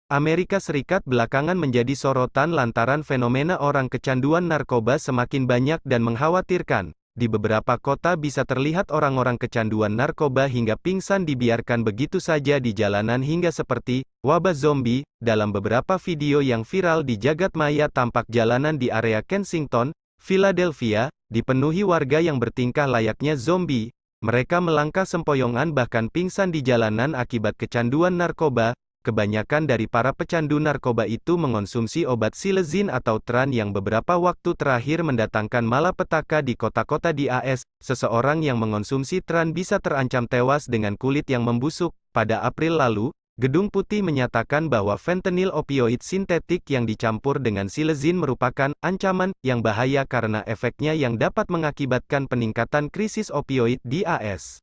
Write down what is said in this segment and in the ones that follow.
Amerika Serikat belakangan menjadi sorotan lantaran fenomena orang kecanduan narkoba semakin banyak dan mengkhawatirkan. Di beberapa kota bisa terlihat orang-orang kecanduan narkoba hingga pingsan dibiarkan begitu saja di jalanan hingga seperti wabah zombie. Dalam beberapa video yang viral di jagat maya tampak jalanan di area Kensington, Philadelphia, dipenuhi warga yang bertingkah layaknya zombie. Mereka melangkah sempoyongan bahkan pingsan di jalanan akibat kecanduan narkoba. Kebanyakan dari para pecandu narkoba itu mengonsumsi obat silazin atau tran yang beberapa waktu terakhir mendatangkan malapetaka di kota-kota di AS. Seseorang yang mengonsumsi tran bisa terancam tewas dengan kulit yang membusuk. Pada April lalu, Gedung Putih menyatakan bahwa fentanyl opioid sintetik yang dicampur dengan silazin merupakan ancaman yang bahaya karena efeknya yang dapat mengakibatkan peningkatan krisis opioid di AS.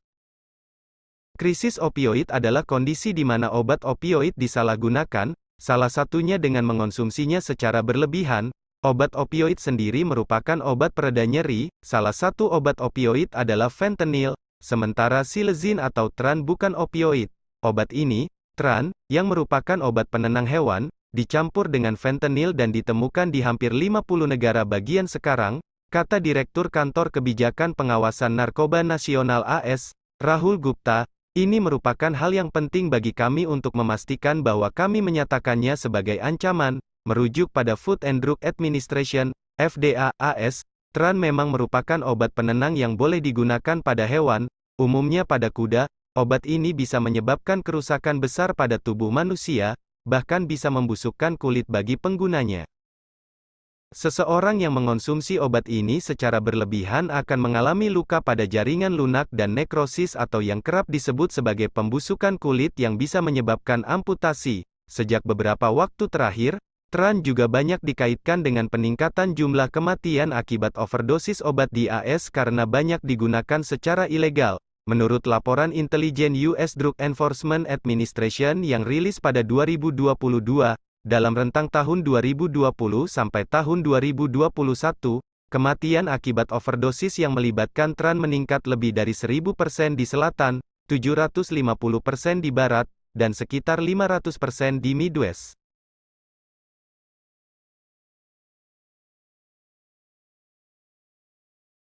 Krisis opioid adalah kondisi di mana obat opioid disalahgunakan, salah satunya dengan mengonsumsinya secara berlebihan. Obat opioid sendiri merupakan obat pereda nyeri, salah satu obat opioid adalah fentanyl, sementara silazin atau tran bukan opioid. Obat ini, tran, yang merupakan obat penenang hewan, dicampur dengan fentanyl dan ditemukan di hampir 50 negara bagian sekarang, kata Direktur Kantor Kebijakan Pengawasan Narkoba Nasional AS, Rahul Gupta. Ini merupakan hal yang penting bagi kami untuk memastikan bahwa kami menyatakannya sebagai ancaman. Merujuk pada Food and Drug Administration, FDA, AS, tran memang merupakan obat penenang yang boleh digunakan pada hewan, umumnya pada kuda. Obat ini bisa menyebabkan kerusakan besar pada tubuh manusia, bahkan bisa membusukkan kulit bagi penggunanya. Seseorang yang mengonsumsi obat ini secara berlebihan akan mengalami luka pada jaringan lunak dan nekrosis atau yang kerap disebut sebagai pembusukan kulit yang bisa menyebabkan amputasi. Sejak beberapa waktu terakhir, tran juga banyak dikaitkan dengan peningkatan jumlah kematian akibat overdosis obat di AS karena banyak digunakan secara ilegal. Menurut laporan intelijen US Drug Enforcement Administration yang rilis pada 2022, dalam rentang tahun 2020 sampai tahun 2021, kematian akibat overdosis yang melibatkan tran meningkat lebih dari 1000% di selatan, 750% di barat, dan sekitar 500% di Midwest.